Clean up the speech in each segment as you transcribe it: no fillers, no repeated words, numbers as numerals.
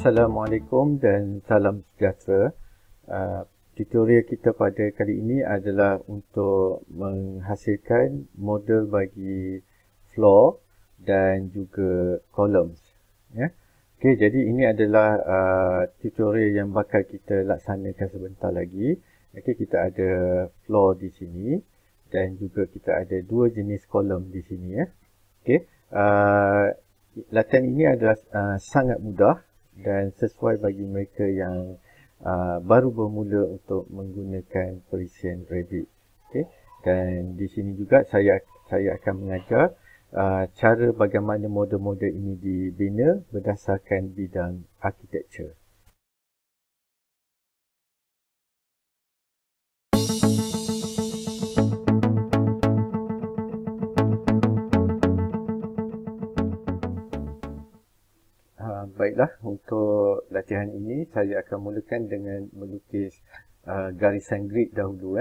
Assalamualaikum dan salam sejahtera. Tutorial kita pada kali ini adalah untuk menghasilkan model bagi floor dan juga columns. Ya. Okey, jadi ini adalah tutorial yang bakal kita laksanakan sebentar lagi. Okey, kita ada floor di sini dan juga kita ada dua jenis column di sini ya. Okey, latihan ini adalah sangat mudah dan sesuai bagi mereka yang baru bermula untuk menggunakan perisian Revit. Okay. Dan di sini juga saya akan mengajar cara bagaimana model-model ini dibina berdasarkan bidang architecture. Baiklah, untuk latihan ini saya akan mulakan dengan melukis garisan grid dahulu.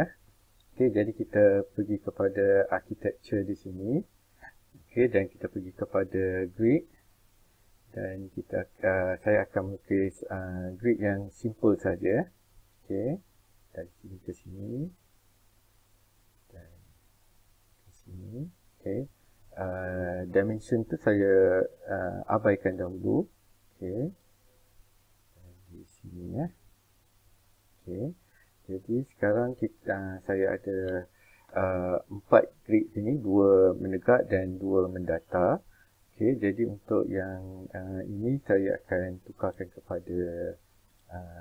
Okey, jadi kita pergi kepada architecture di sini. Okey, dan kita pergi kepada grid dan saya akan melukis grid yang simple saja. Okey, dari sini ke sini dan ke sini. Okey, dimension tu saya abaikan dahulu. Okey, di sini ya. Okey, jadi sekarang saya ada 4 grid sini, 2 menegak dan 2 mendata. Okey, jadi untuk yang ini saya akan tukarkan kepada A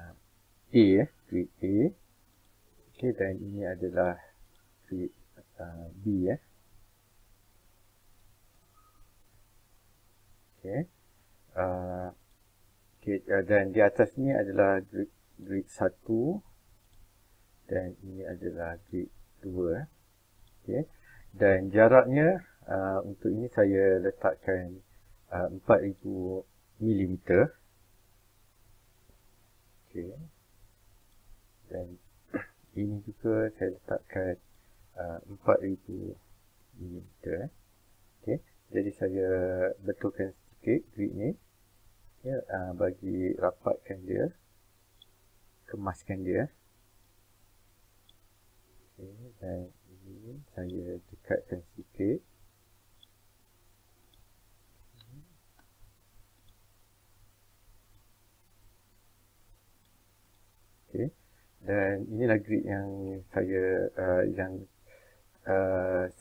ya, grid A. Okey, dan ini adalah grid B ya. Okey. Dan di atas ni adalah grid 1 dan ini adalah grid 2. Okay. Dan jaraknya untuk ini saya letakkan 4000 mm. Okay. Dan ini juga saya letakkan 4000 mm. Okay. Jadi saya betulkan sikit grid ni. Ya, bagi rapatkan dia, kemaskan dia. Okay, dan ini saya dekatkan sikit. Okay, dan inilah grid yang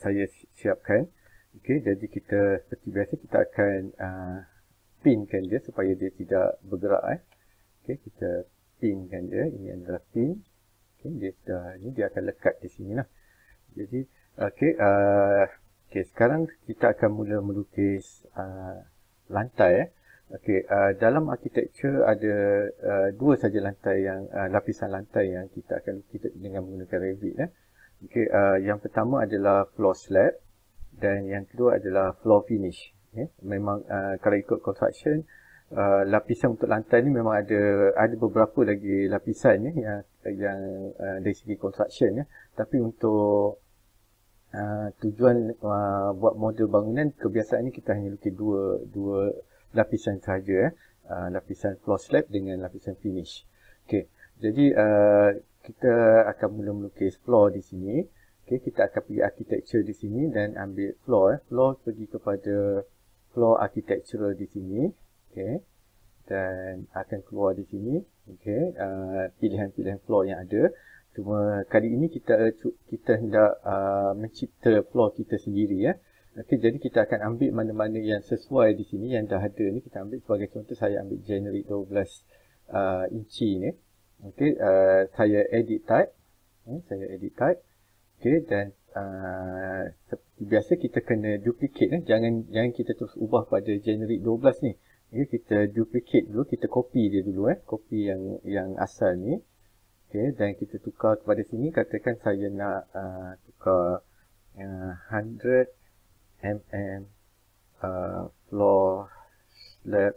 saya siapkan. Okay, jadi kita seperti biasa kita akan pinkan dia supaya dia tidak bergerak. Okey, kita pinkan dia. Ini adalah pin. Okey, dia akan lekat di sini lah. Jadi okey, sekarang kita akan mula melukis lantai. Okey, dalam architecture ada dua saja lantai yang lapisan lantai yang kita akan lukis dengan menggunakan Revit. Okey, yang pertama adalah floor slab dan yang kedua adalah floor finish. Memang kalau ikut construction lapisan untuk lantai ni memang ada beberapa lagi lapisan yang dari segi construction tapi untuk tujuan buat model bangunan kebiasaan ni kita hanya lukis dua lapisan saja lapisan floor slab dengan lapisan finish. Okey, jadi kita akan mula melukis floor di sini. Okey, kita akan pergi architecture di sini dan ambil floor. Floor pergi kepada floor architectural di sini. Okey, dan akan keluar di sini. Okey, pilihan-pilihan floor yang ada. Cuma kali ini kita hendak mencipta floor kita sendiri ya. Okey, jadi kita akan ambil mana-mana yang sesuai di sini yang dah ada ni kita ambil. Sebagai contoh saya ambil generic 12 inci ni. Okey, saya edit type. Saya edit type. Okey, dan seperti biasa kita kena duplicate jangan kita terus ubah pada generic 12 ni. Okay, kita duplicate dulu, kita copy dia dulu copy yang asal ni. Okey, dan kita tukar kepada sini, katakan saya nak tukar 100 mm floor slab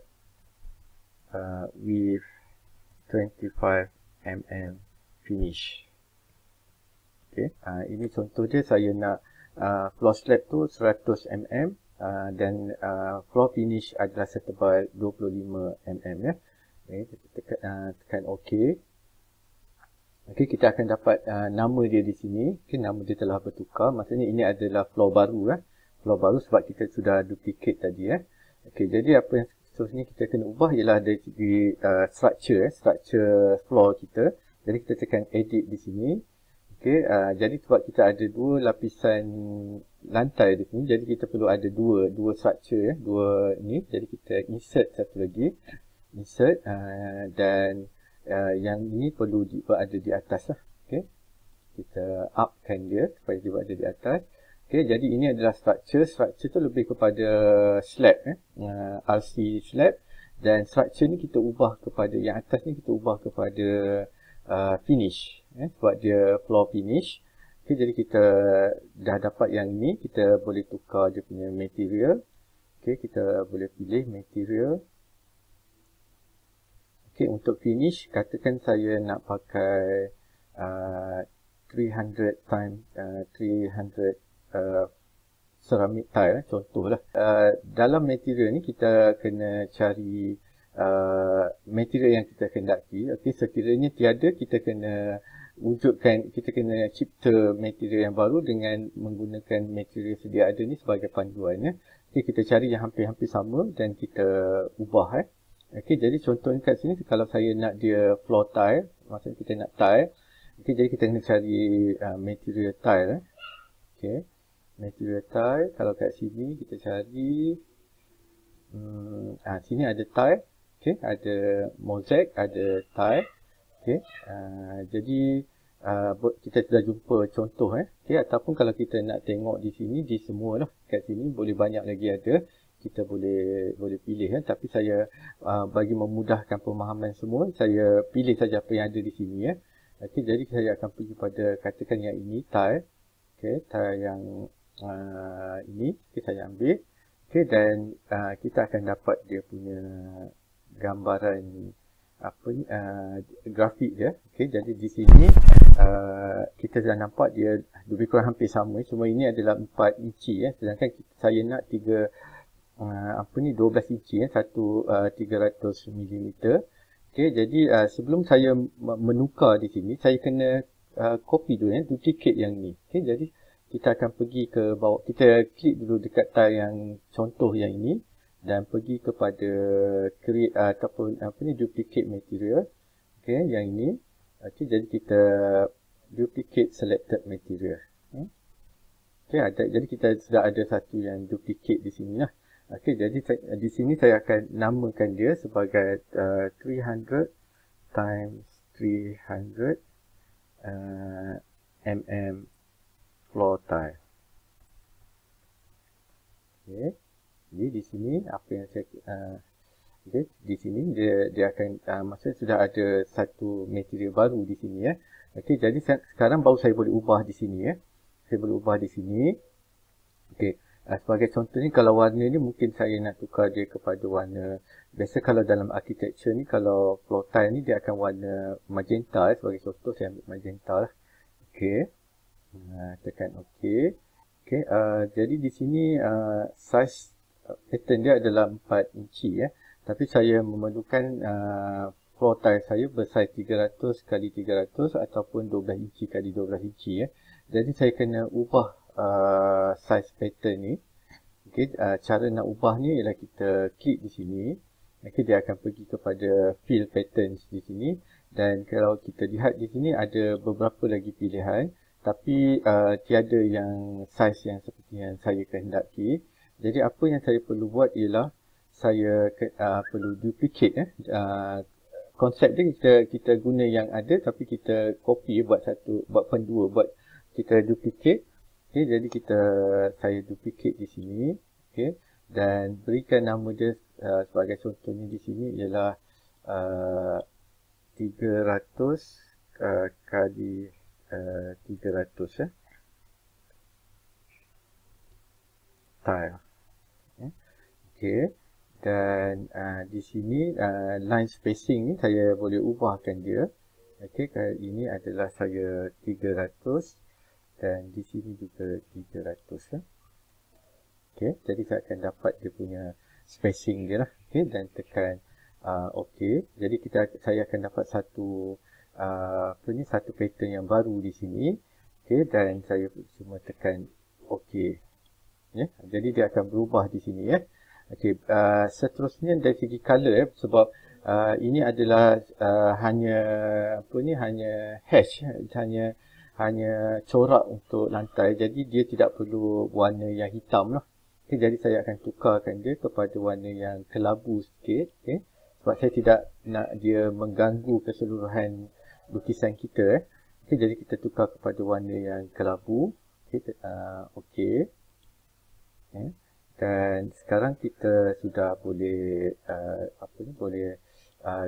with 25 mm finish. Okay. Ini contoh dia, saya nak floor slab tu 100 mm dan floor finish adalah setebal 25 mm ya. Okay, tekan OK. Okay, kita akan dapat nama dia di sini. Okay, nama dia telah bertukar. Maksudnya ini adalah floor baru. Floor baru sebab kita sudah duplicate tadi. Okay, jadi apa yang seterusnya kita kena ubah ialah dari segi structure. Structure floor kita. Jadi kita tekan edit di sini. Okay, jadi sebab kita ada dua lapisan lantai di sini. Jadi kita perlu ada dua structure. Dua ni. Jadi kita insert satu lagi. Insert dan yang ini perlu berada di atas lah. Okay. Kita upkan dia supaya dia berada di atas. Okay, jadi ini adalah structure. Structure tu lebih kepada slab. RC slab. Dan structure ni kita ubah kepada, yang atas ni kita ubah kepada finish. Sebab dia floor finish. Okay, jadi kita dah dapat yang ini. Kita boleh tukar dia punya material. Okay, kita boleh pilih material. Okay, untuk finish, katakan saya nak pakai 300 times 300 ceramic tile, contohlah. Dalam material ni kita kena cari material yang kita kendaki. Okay, sekiranya tiada, kita kena wujudkan, kita kena cipta material yang baru dengan menggunakan material sedia ada ni sebagai panduan. Okay, kita cari yang hampir-hampir sama dan kita ubah. Okay, jadi contohnya kat sini, kalau saya nak dia floor tile, maksudnya kita nak tile. Okay, jadi kita kena cari material tile. Okay, material tile. Kalau kat sini kita cari, sini ada tile. Okay, ada mosaic, ada tile. Okay, jadi kita sudah jumpa contoh. Okay, ataupun kalau kita nak tengok di sini, di semua lah. Kat sini boleh banyak lagi ada. Kita boleh pilih. Tapi saya bagi memudahkan pemahaman semua, saya pilih saja apa yang ada di sini. Okay, jadi saya akan pergi pada, katakan yang ini tile. Okay, tile yang ini. Okay, saya ambil. Okay, dan kita akan dapat dia punya gambaran apa ni, grafik dia. Okay, jadi di sini kita dah nampak dia lebih kurang hampir sama. Cuma ini adalah 4 inci. Sedangkan saya nak 12 inci, 300 mm. Okay, jadi sebelum saya menukar di sini, saya kena copy dulu, duplicate yang ni. Okay, jadi kita akan pergi ke bawah, kita klik dulu dekat tile yang contoh yang ini dan pergi kepada create ataupun duplicate material. Okay, yang ini. Okay, jadi kita duplicate selected material. Okay, jadi kita sudah ada satu yang duplicate di sini lah. Okay, jadi di sini saya akan namakan dia sebagai 300 times 300 mm floor tile. Okay, jadi di sini apa yang saya okay, di sini dia akan maksudnya sudah ada satu material baru di sini. Okay, jadi sekarang baru saya boleh ubah di sini. Saya boleh ubah di sini. Okay. Sebagai contoh ni, kalau warna ni mungkin saya nak tukar dia kepada warna, biasa kalau dalam architecture ni, kalau floor tile ni dia akan warna magenta. Sebagai contoh saya ambil magenta lah. Okay, tekan OK. Okay, jadi di sini size pattern dia adalah 4 inci. Tapi saya memerlukan floor tile saya bersaiz 300 x 300 ataupun 12 inci x 12 inci. Jadi saya kena ubah size pattern ni. Okay, cara nak ubah ni ialah kita klik di sini. Okay, dia akan pergi kepada fill patterns di sini. Dan kalau kita lihat di sini ada beberapa lagi pilihan. Tapi tiada yang size yang seperti yang saya kehendaki. Jadi apa yang saya perlu buat ialah saya perlu duplicate. Konsep dia kita guna yang ada tapi kita copy buat pendua, kita duplicate. Okay, jadi saya duplicate di sini. Okay, dan berikan nama dia sebagai contohnya di sini ialah 300 kali 300 tile. Okay, dan di sini line spacing ni saya boleh ubahkan dia. Okay, kali ini adalah saya 300 dan di sini juga 300. Okay, jadi saya akan dapat dia punya spacing dia lah. Okay, dan tekan Okey. Jadi saya akan dapat satu satu pattern yang baru di sini. Okey, dan saya cuma tekan okey. Ya, jadi dia akan berubah di sini ya. Okey, seterusnya dari segi color ya, sebab ini adalah hanya hanya hash, hanya corak untuk lantai. Jadi dia tidak perlu warna yang hitam lah. Okay, jadi saya akan tukarkan dia kepada warna yang kelabu sikit. Okay. Sebab saya tidak nak dia mengganggu keseluruhan lukisan kita. Okay, jadi kita tukar kepada warna yang kelabu. Okay, okay. Okay. Dan sekarang kita sudah boleh boleh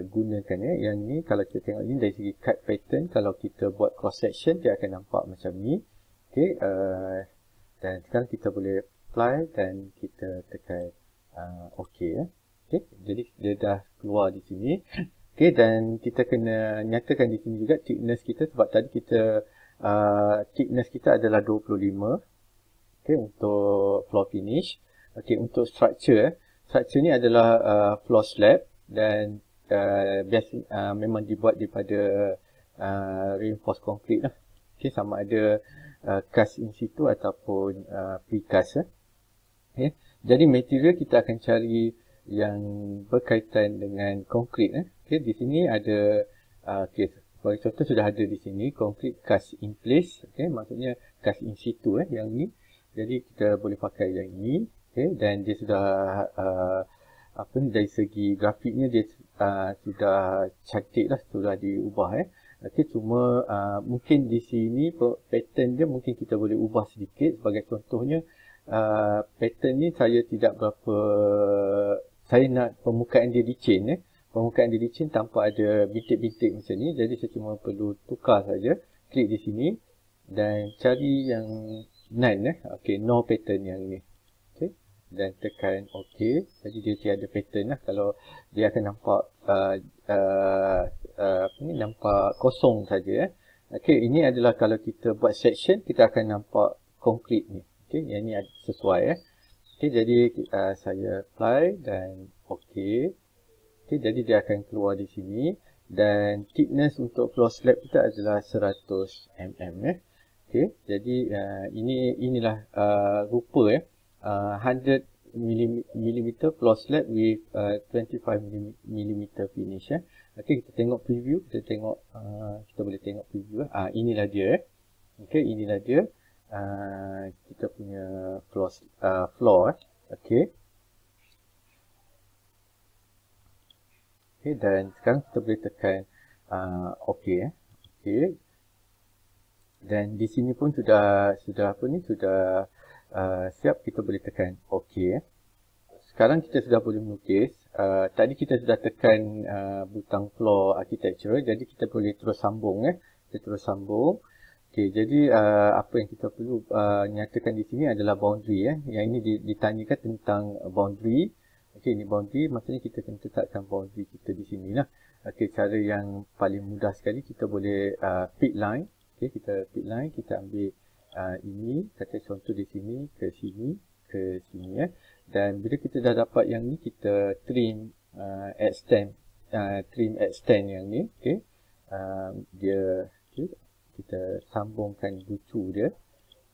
gunakan ya. Yang ni kalau kita tengok ni dari segi cut pattern, kalau kita buat cross section dia akan nampak macam ni. Okey, dan sekarang kita boleh apply dan kita tekan okey ya. Okey, jadi dia dah keluar di sini. Okey, dan kita kena nyatakan di sini juga thickness kita, sebab tadi kita thickness kita adalah 25. Okey, untuk floor finish. Okey, untuk structure ni adalah floor slab dan biasa memang dibuat daripada reinforced concrete lah. Okey, sama ada cast in situ ataupun precast. Okay. Jadi material kita akan cari yang berkaitan dengan konkrit. Okay. Di sini ada okay, sebagai contoh sudah ada di sini concrete cast in place. Okay. Maksudnya cast in situ yang ni. Jadi kita boleh pakai yang ini. Okay. Dan dia sudah dari segi grafiknya dia sudah cantik lah, sudah diubah. Okay, cuma mungkin di sini pattern dia mungkin kita boleh ubah sedikit. Sebagai contohnya pattern ni saya tidak berapa, saya nak permukaan dia licin. Permukaan dia licin tanpa ada bintik-bintik macam ni. Jadi saya cuma perlu tukar saja, klik di sini dan cari yang none. Okay, no pattern yang ni. Okay, dan tekan OK. Jadi dia tiada pattern lah. Kalau dia akan nampak nampak kosong saja. Okay, ini adalah kalau kita buat section, kita akan nampak konkret ni. Okay, yang ni sesuai. Okay, jadi saya apply dan OK. Okay, jadi dia akan keluar di sini. Dan thickness untuk floor slab kita adalah 100 mm. Okay, jadi inilah rupa 100 mm floor slab with 25 mm finish. Okay, kita tengok preview, kita boleh tengok preview. Inilah dia. Okay, inilah dia. Kita punya floor. Okay. Okay, dan sekarang kita boleh tekan okay. Okay. Dan di sini pun sudah siap, kita boleh tekan OK. Sekarang kita sudah boleh melukis. Tadi kita sudah tekan butang floor architecture, jadi kita boleh terus sambung. Kita terus sambung. Okay, jadi apa yang kita perlu nyatakan di sini adalah boundary. Yang ini ditanyakan tentang boundary. Okay, ini boundary, maksudnya kita kena tetapkan boundary kita di sini lah. Okay, cara yang paling mudah sekali kita boleh pick line. Okay, kita pick line, kita ambil ini, kata contoh di sini, ke sini, dan bila kita dah dapat yang ni, kita trim extend yang ni. Okay. Kita sambungkan bucu dia,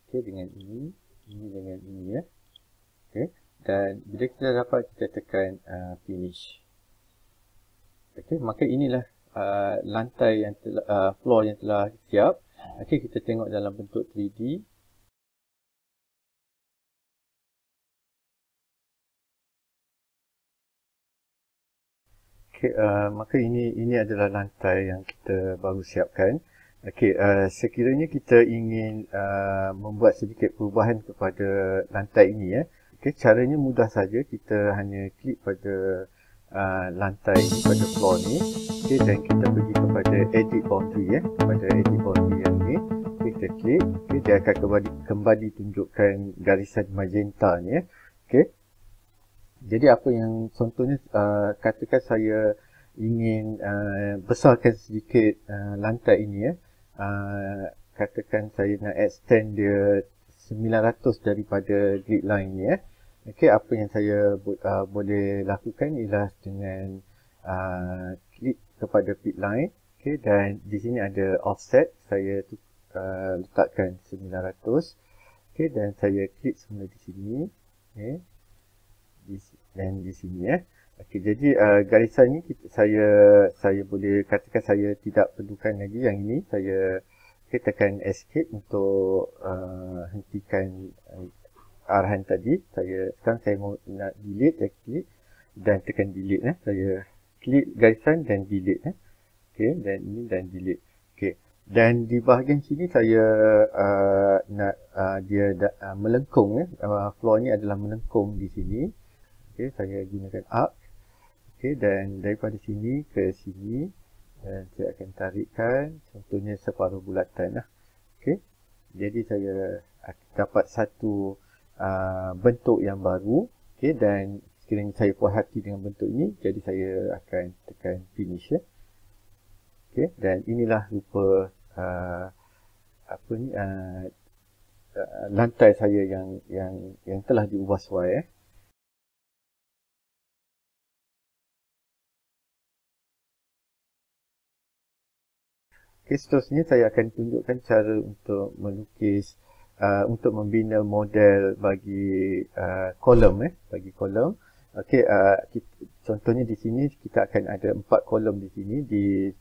okay, dengan ini dengan ini Okay. Dan bila kita dah dapat, kita tekan finish. Okay, maka inilah lantai yang telah, floor yang telah siap. Okay, kita tengok dalam bentuk 3D. Okay, maka ini adalah lantai yang kita baru siapkan. Okay, sekiranya kita ingin membuat sedikit perubahan kepada lantai ini. Okay, caranya mudah saja. Kita hanya klik pada lantai ini, pada floor ni. Okay, dan kita pergi kepada edit boundary. Pada edit boundary yang ni, okay, kita klik. Okay, dia akan kembali tunjukkan garisan magenta ni. Okay. Jadi apa yang contohnya, katakan saya ingin besarkan sedikit lantai ini. Katakan saya nak extend dia 900 daripada grid line ni. Okay, apa yang saya boleh lakukan ialah dengan klik kepada fit line. Okay, dan di sini ada offset, saya letakkan 900. Okay, dan saya klik semula di sini. Okay, dan di sini ya. Okay, jadi garisan ni saya boleh katakan saya tidak perlukan lagi yang ini. Saya tekan escape untuk hentikan arahan tadi. Sekarang saya nak delete, saya klik dan tekan delete. Saya klik garisan dan delete. Okay, dan ini dan delete. Okay, dan di bahagian sini saya nak dia melengkung. Floor ni adalah melengkung di sini. Okay, saya gunakan arc. Okay, dan daripada sini ke sini, dan saya akan tarikkan contohnya separuh bulatan lah. Okay, jadi saya dapat satu bentuk yang baru. Okay, dan sekiranya saya puas hati dengan bentuk ini, jadi saya akan tekan finish ya. Okay, dan inilah rupa lantai saya yang telah diubah sesuai. Okay, seterusnya saya akan tunjukkan cara untuk melukis, untuk membina model bagi kolom. Bagi kolom. Okay, contohnya di sini kita akan ada 4 kolom di sini di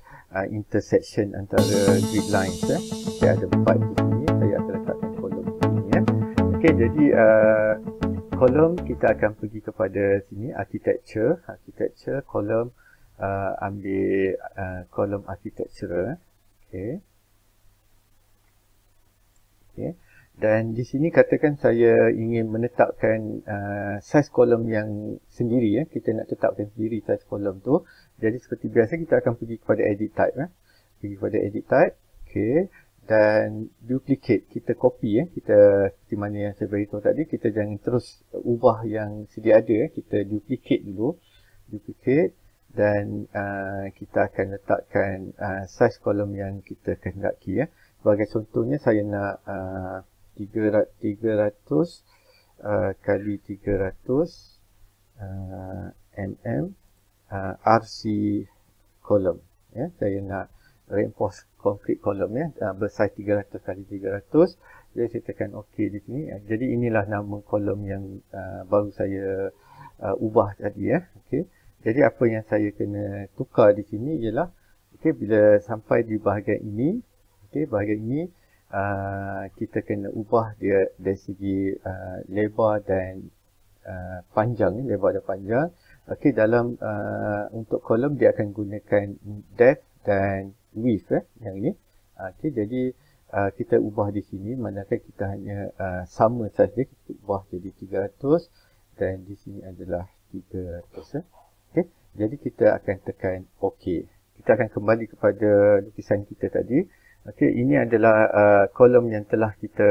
intersection antara grid lines. Okay, ada 4 di sini. Saya akan letakkan kolom di sini ya. Okay, jadi kolom kita akan pergi kepada sini architecture, kolom, ambil kolom architecture. Okay. Okay. Dan di sini katakan saya ingin menetapkan saiz kolom yang sendiri ya. Kita nak tetapkan sendiri saiz kolom tu. Jadi seperti biasa kita akan pergi kepada edit type Pergi kepada edit type. Okay. Dan duplicate, kita copy kita seperti mana yang saya beritahu tadi, kita jangan terus ubah yang sedia ada Kita duplicate dulu. Dan kita akan letakkan saiz kolom yang kita kehendaki ya. Sebagai contohnya saya nak 300 kali 300 mm RC kolom ya. Saya nak reinforce concrete kolom ya, bersaiz 300 kali 300. Jadi saya tekan OK di sini. Jadi inilah nama kolom yang baru saya ubah tadi ya. Okey. Jadi apa yang saya kena tukar di sini ialah bila sampai di bahagian ini, bahagian ini kita kena ubah dia dari segi lebar dan panjang, dalam untuk kolom dia akan gunakan depth dan width yang ini. Jadi kita ubah di sini, manakala kita hanya sama saja, kita ubah jadi 300 dan di sini adalah 300 jadi kita akan tekan OK. Kita akan kembali kepada lukisan kita tadi. Ini adalah kolom yang telah kita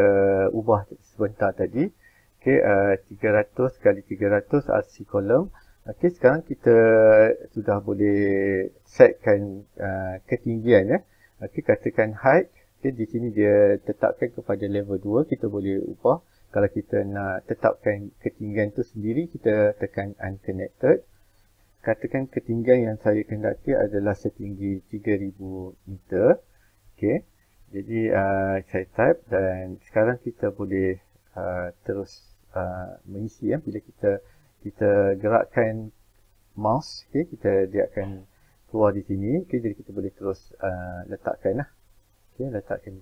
ubah sebentar tadi. 300 kali 300 RC kolom. Sekarang kita sudah boleh setkan ketinggian katakan height. Di sini dia tetapkan kepada level 2, kita boleh ubah. Kalau kita nak tetapkan ketinggian tu sendiri, kita tekan unconnected. Katakan ketinggian yang saya kehendaki adalah setinggi 3000 meter. Jadi saya type dan sekarang kita boleh terus mengisi bila kita gerakkan mouse, dia akan keluar di sini. Jadi kita boleh terus letakkan letakkan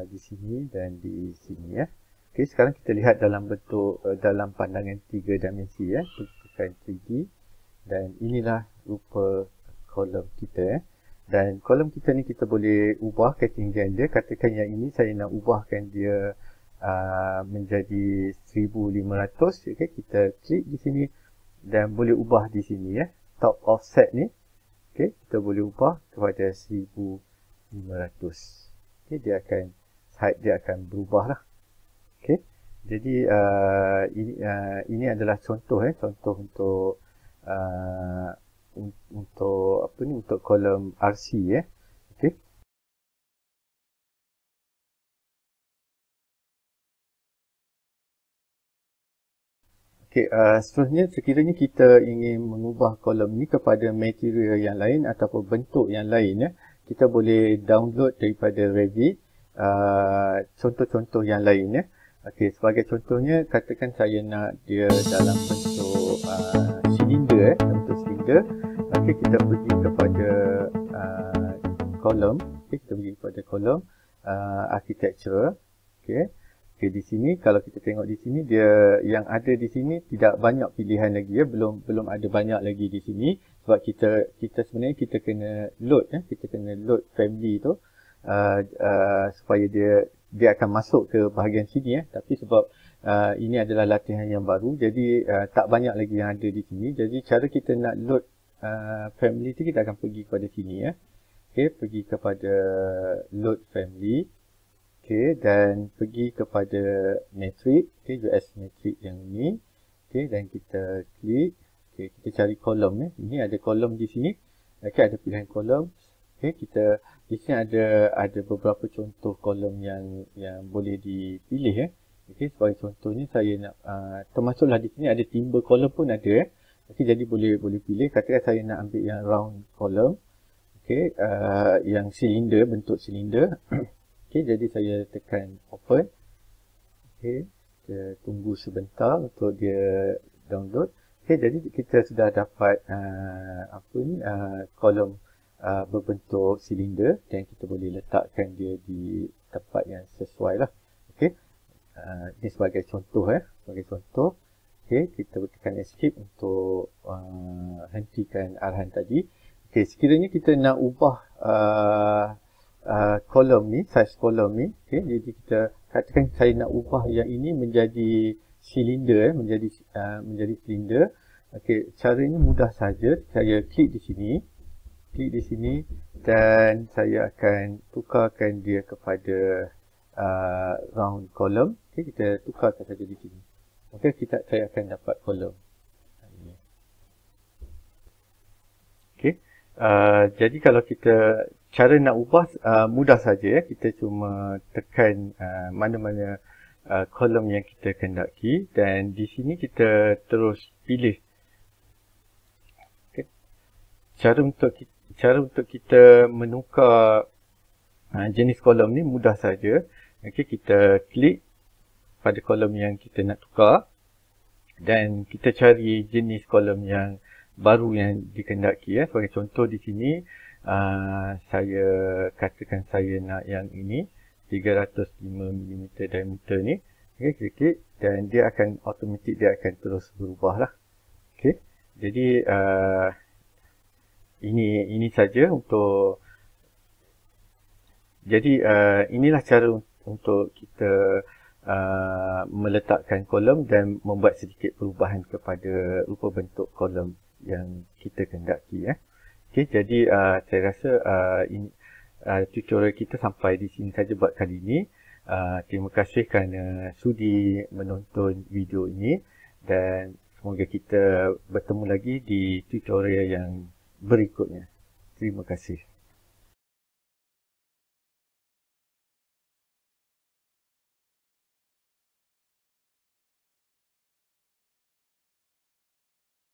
di sini dan di sini ya. Sekarang kita lihat dalam bentuk dalam pandangan 3 dimensi tekan 3D dan inilah rupa kolom kita dan kolom kita ni kita boleh ubah ketinggian dia. Katakan yang ini saya nak ubahkan dia menjadi 1500. Kita klik di sini dan boleh ubah di sini top offset ni. Kita boleh ubah kepada 1500. Dia akan height dia akan berubah lah. Jadi ini adalah contoh contoh untuk kolom RC Okay, seterusnya sekiranya kita ingin mengubah kolom ni kepada material yang lain ataupun bentuk yang lain, ya, kita boleh download daripada Revit contoh-contoh yang lain. Ya. Okay, sebagai contohnya, katakan saya nak dia dalam bentuk silinder, bentuk silinder. Okay, kita pergi kepada kolom. Okay, kita pergi kepada kolom architecture. Okay. Okay, di sini kalau kita tengok di sini, dia yang ada di sini tidak banyak pilihan lagi, ya, belum ada banyak lagi di sini, sebab kita sebenarnya kita kena load, ya, kita kena load family tu supaya dia akan masuk ke bahagian sini, ya. Tapi sebab ini adalah latihan yang baru, jadi tak banyak lagi yang ada di sini. Jadi cara kita nak load family tu, kita akan pergi kepada sini, ya. Okay, pergi kepada load family. Okay, dan pergi kepada matrix, okay, US matrix yang ini. Okay, dan kita klik. Okay, kita cari kolom, ya. Ini ada kolom di sini. Okay, ada pilihan kolom. Okay, kita di sini ada beberapa contoh kolom yang boleh dipilih, ya. Okay, sebagai contohnya saya nak termasuklah di sini ada timber kolom pun ada, ya. Okay, jadi boleh pilih. Katakan saya nak ambil yang round kolom. Okay, yang silinder, bentuk silinder. Okay, jadi saya tekan open. Okay, kita tunggu sebentar untuk dia download. Okay, jadi kita sudah dapat kolom berbentuk silinder, dan kita boleh letakkan dia di tempat yang sesuai lah. Okay, ini sebagai contoh, sebagai contoh. Okay, kita tekan escape untuk hentikan arahan tadi. Okay, sekiranya kita nak ubah kolom ni, size kolom ni, okay, jadi kita katakan saya nak ubah yang ini menjadi silinder, menjadi silinder. Okay, caranya mudah saja. Saya klik di sini, dan saya akan tukarkan dia kepada round column. Okay, kita tukarkan saja di sini. Okay, saya akan dapat kolom ini. Okay, jadi kalau kita cara nak ubah mudah saja, ya. Kita cuma tekan mana-mana kolom yang kita kendaki, dan di sini kita terus pilih. Okay. Cara untuk kita menukar jenis kolom ni mudah saja. Okay, kita klik pada kolom yang kita nak tukar, dan kita cari jenis kolom yang baru yang dikendaki, ya. Sebagai contoh di sini, saya katakan saya nak yang ini 305mm diameter ni. Okay, klik, dan dia akan automatik, dia akan terus berubah lah. Okay, jadi ini saja untuk, jadi inilah cara untuk kita meletakkan kolom dan membuat sedikit perubahan kepada rupa bentuk kolom yang kita kendaki, ya. Okay, jadi saya rasa tutorial kita sampai di sini saja buat kali ini. Terima kasih kerana sudi menonton video ini, dan semoga kita bertemu lagi di tutorial yang berikutnya. Terima kasih.